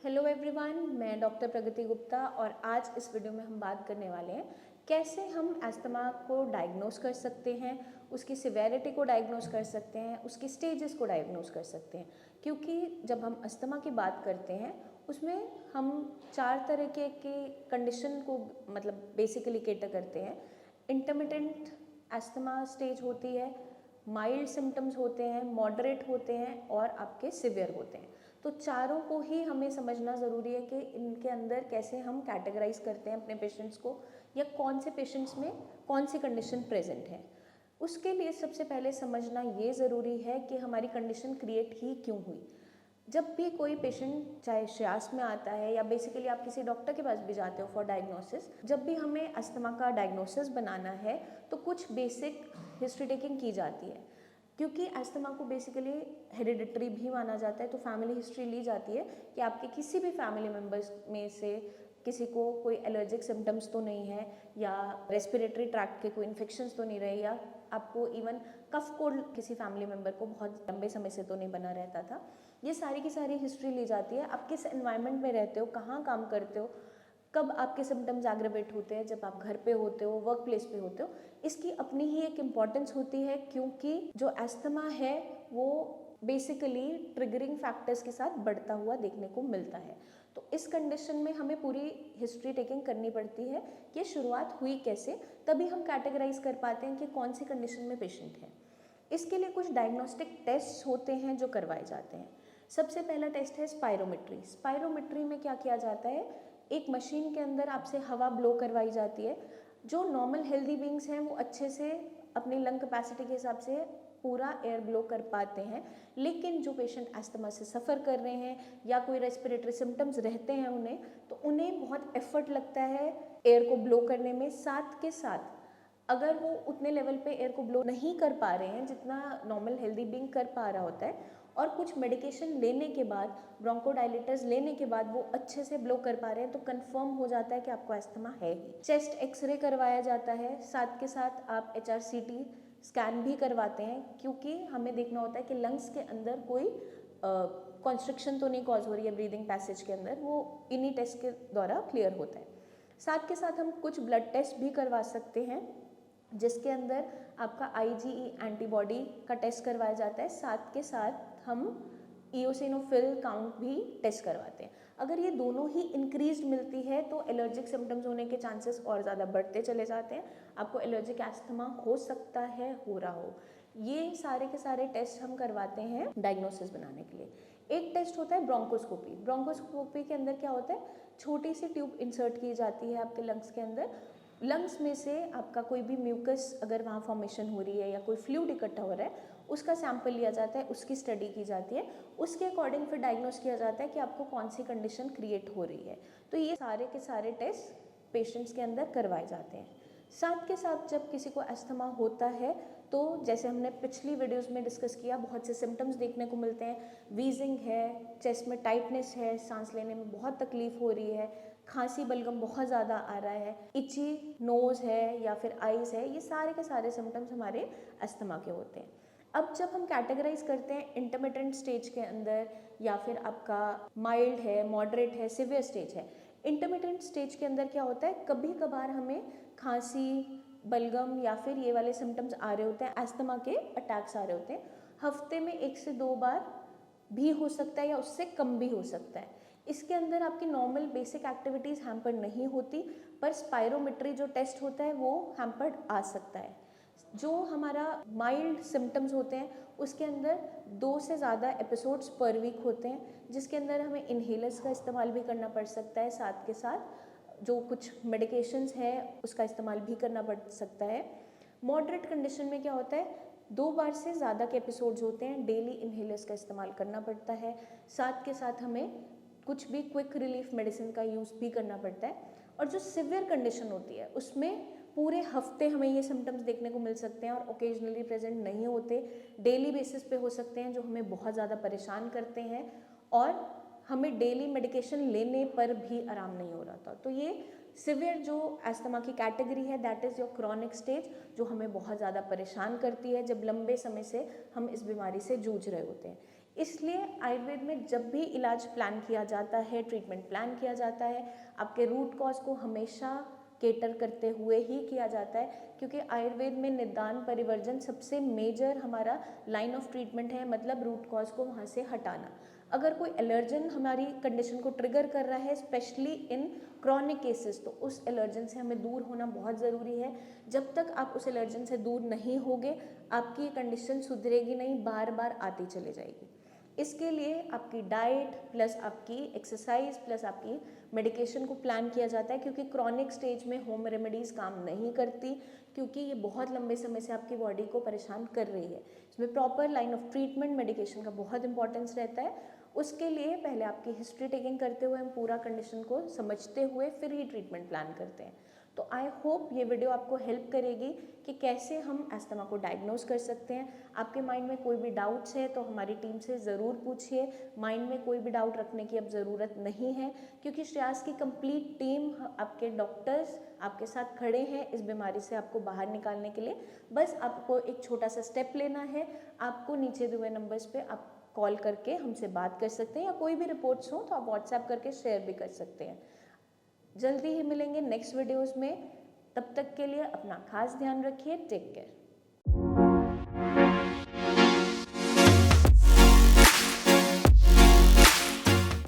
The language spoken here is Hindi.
हेलो एवरीवन, मैं डॉक्टर प्रगति गुप्ता और आज इस वीडियो में हम बात करने वाले हैं कैसे हम अस्थमा को डायग्नोस कर सकते हैं, उसकी सिवेरिटी को डायग्नोस कर सकते हैं, उसकी स्टेजेस को डायग्नोस कर सकते हैं। क्योंकि जब हम अस्थमा की बात करते हैं उसमें हम 4 तरह के कंडीशन को बेसिकली केटर करते हैं। इंटरमिटेंट अस्थमा स्टेज होती है, माइल्ड सिम्टम्स होते हैं, मॉडरेट होते हैं और आपके सिवियर होते हैं। तो चारों को ही हमें समझना ज़रूरी है कि इनके अंदर कैसे हम कैटेगराइज करते हैं अपने पेशेंट्स को, या कौन से पेशेंट्स में कौन सी कंडीशन प्रेजेंट है। उसके लिए सबसे पहले समझना ये ज़रूरी है कि हमारी कंडीशन क्रिएट ही क्यों हुई। जब भी कोई पेशेंट चाहे श्यास में आता है या बेसिकली आप किसी डॉक्टर के पास भी जाते हो फॉर डायग्नोसिस, जब भी हमें अस्थमा का डायग्नोसिस बनाना है तो कुछ बेसिक हिस्ट्री टेकिंग की जाती है। क्योंकि अस्थमा को बेसिकली हेरिडिटरी भी माना जाता है, तो फैमिली हिस्ट्री ली जाती है कि आपके किसी भी फैमिली मेम्बर्स में से किसी को कोई एलर्जिक सिम्टम्स तो नहीं है, या रेस्पिरेटरी ट्रैक्ट के कोई इन्फेक्शंस तो नहीं रहे, या आपको इवन कफ कोल्ड किसी फैमिली मेम्बर को बहुत लंबे समय से तो नहीं बना रहता था। ये सारी की सारी हिस्ट्री ली जाती है। आप किस एनवायरनमेंट में रहते हो, कहाँ काम करते हो, कब आपके सिम्टम्स एग्रेवेट होते हैं, जब आप घर पे होते हो, वर्क प्लेस पे होते हो, इसकी अपनी ही एक इम्पॉर्टेंस होती है। क्योंकि जो अस्थमा है वो बेसिकली ट्रिगरिंग फैक्टर्स के साथ बढ़ता हुआ देखने को मिलता है। तो इस कंडीशन में हमें पूरी हिस्ट्री टेकिंग करनी पड़ती है कि शुरुआत हुई कैसे, तभी हम कैटेगराइज कर पाते हैं कि कौन सी कंडीशन में पेशेंट है। इसके लिए कुछ डायग्नोस्टिक टेस्ट होते हैं जो करवाए जाते हैं। सबसे पहला टेस्ट है स्पायरोमेट्री। स्पायरोमेट्री में क्या किया जाता है, एक मशीन के अंदर आपसे हवा ब्लो करवाई जाती है। जो नॉर्मल हेल्दी बींग्स हैं वो अच्छे से अपनी लंग कैपेसिटी के हिसाब से पूरा एयर ब्लो कर पाते हैं, लेकिन जो पेशेंट अस्थमा से सफ़र कर रहे हैं या कोई रेस्पिरेटरी सिम्टम्स रहते हैं उन्हें, तो उन्हें बहुत एफर्ट लगता है एयर को ब्लो करने में। साथ के साथ अगर वो उतने लेवल पे एयर को ब्लो नहीं कर पा रहे हैं जितना नॉर्मल हेल्दी बीइंग कर पा रहा होता है, और कुछ मेडिकेशन लेने के बाद, ब्रोंकोडायलेटर्स लेने के बाद वो अच्छे से ब्लो कर पा रहे हैं, तो कंफर्म हो जाता है कि आपको अस्थमा है ही। चेस्ट एक्सरे करवाया जाता है, साथ के साथ आप HRCT स्कैन भी करवाते हैं, क्योंकि हमें देखना होता है कि लंग्स के अंदर कोई कॉन्स्ट्रिक्शन तो नहीं कॉज हो रही है ब्रीदिंग पैसेज के अंदर, वो इन्हीं टेस्ट के द्वारा क्लियर होता है। साथ के साथ हम कुछ ब्लड टेस्ट भी करवा सकते हैं, जिसके अंदर आपका IgE एंटीबॉडी का टेस्ट करवाया जाता है। साथ के साथ हम इओसिनोफिल काउंट भी टेस्ट करवाते हैं। अगर ये दोनों ही इंक्रीज्ड मिलती है तो एलर्जिक सिम्टम्स होने के चांसेस और ज़्यादा बढ़ते चले जाते हैं। आपको एलर्जिक अस्थमा हो सकता है, हो रहा हो। ये सारे के सारे टेस्ट हम करवाते हैं डायग्नोसिस बनाने के लिए। एक टेस्ट होता है ब्रोंकोस्कोपी। ब्रोंकोस्कोपी के अंदर क्या होता है, छोटी सी ट्यूब इंसर्ट की जाती है आपके लंग्स के अंदर। लंग्स में से आपका कोई भी म्यूकस अगर वहाँ फॉर्मेशन हो रही है या कोई फ्लूइड इकट्ठा हो रहा है, उसका सैंपल लिया जाता है, उसकी स्टडी की जाती है। उसके अकॉर्डिंग फिर डायग्नोस किया जाता है कि आपको कौन सी कंडीशन क्रिएट हो रही है। तो ये सारे के सारे टेस्ट पेशेंट्स के अंदर करवाए जाते हैं। साथ के साथ जब किसी को अस्थमा होता है तो जैसे हमने पिछली वीडियोस में डिस्कस किया, बहुत से सिम्टम्स देखने को मिलते हैं। वीजिंग है, चेस्ट में टाइटनेस है, सांस लेने में बहुत तकलीफ हो रही है, खांसी बलगम बहुत ज़्यादा आ रहा है, इची नोज़ है या फिर आइज़ है, ये सारे के सारे सिम्टम्स हमारे अस्थमा के होते हैं। अब जब हम कैटेगराइज करते हैं इंटरमिटेंट स्टेज के अंदर, या फिर आपका माइल्ड है, मॉडरेट है, सिवियर स्टेज है। इंटरमिटेंट स्टेज के अंदर क्या होता है, कभी कभार हमें खांसी, बलगम या फिर ये वाले सिम्टम्स आ रहे होते हैं, अस्थमा के अटैक्स आ रहे होते हैं। हफ्ते में 1 से 2 बार भी हो सकता है या उससे कम भी हो सकता है। इसके अंदर आपकी नॉर्मल बेसिक एक्टिविटीज़ हैम्पर नहीं होती, पर स्पायरोमेट्री जो टेस्ट होता है वो हैम्पर्ड आ सकता है। जो हमारा माइल्ड सिम्टम्स होते हैं उसके अंदर 2 से ज़्यादा एपिसोड्स पर वीक होते हैं, जिसके अंदर हमें इन्हेलर्स का इस्तेमाल भी करना पड़ सकता है। साथ के साथ जो कुछ मेडिकेशंस है उसका इस्तेमाल भी करना पड़ सकता है। मॉडरेट कंडीशन में क्या होता है, 2 बार से ज़्यादा के एपिसोड्स होते हैं, डेली इन्हेलर्स का इस्तेमाल करना पड़ता है। साथ के साथ हमें कुछ भी क्विक रिलीफ मेडिसिन का यूज़ भी करना पड़ता है। और जो सिवियर कंडीशन होती है उसमें पूरे हफ्ते हमें ये सिम्टम्स देखने को मिल सकते हैं और ओकेजनली प्रेजेंट नहीं होते, डेली बेसिस पे हो सकते हैं, जो हमें बहुत ज़्यादा परेशान करते हैं और हमें डेली मेडिकेशन लेने पर भी आराम नहीं हो रहा था। तो ये सिवियर जो अस्थमा की कैटेगरी है, that is your chronic stage, जो हमें बहुत ज़्यादा परेशान करती है जब लंबे समय से हम इस बीमारी से जूझ रहे होते हैं। इसलिए आयुर्वेद में जब भी इलाज प्लान किया जाता है, ट्रीटमेंट प्लान किया जाता है, आपके रूट कॉज को हमेशा केटर करते हुए ही किया जाता है, क्योंकि आयुर्वेद में निदान परिवर्जन सबसे मेजर हमारा लाइन ऑफ ट्रीटमेंट है, मतलब रूट कॉज को वहाँ से हटाना। अगर कोई एलर्जन हमारी कंडीशन को ट्रिगर कर रहा है, स्पेशली इन क्रॉनिक केसेस, तो उस एलर्जन से हमें दूर होना बहुत ज़रूरी है। जब तक आप उस एलर्जन से दूर नहीं होगे, आपकी कंडीशन सुधरेगी नहीं, बार बार आती चली जाएगी। इसके लिए आपकी डाइट प्लस आपकी एक्सरसाइज प्लस आपकी मेडिकेशन को प्लान किया जाता है, क्योंकि क्रॉनिक स्टेज में होम रेमेडीज़ काम नहीं करती, क्योंकि ये बहुत लंबे समय से आपकी बॉडी को परेशान कर रही है। इसमें proper line of treatment medication का बहुत इंपॉर्टेंस रहता है। उसके लिए पहले आपकी हिस्ट्री टेकिंग करते हुए हम पूरा कंडीशन को समझते हुए फिर ही ट्रीटमेंट प्लान करते हैं। तो आई होप ये वीडियो आपको हेल्प करेगी कि कैसे हम अस्थमा को डायग्नोज कर सकते हैं। आपके माइंड में कोई भी डाउट्स है तो हमारी टीम से ज़रूर पूछिए। माइंड में कोई भी डाउट रखने की अब ज़रूरत नहीं है, क्योंकि श्रेयास की कंप्लीट टीम, आपके डॉक्टर्स आपके साथ खड़े हैं इस बीमारी से आपको बाहर निकालने के लिए। बस आपको एक छोटा सा स्टेप लेना है। आपको नीचे दिए हुए नंबर्स पे आप कॉल करके हमसे बात कर सकते हैं, या कोई भी रिपोर्ट्स हो तो आप व्हाट्सएप करके शेयर भी कर सकते हैं। जल्दी ही मिलेंगे नेक्स्ट वीडियोस में। तब तक के लिए अपना खास ध्यान रखिए। Take care.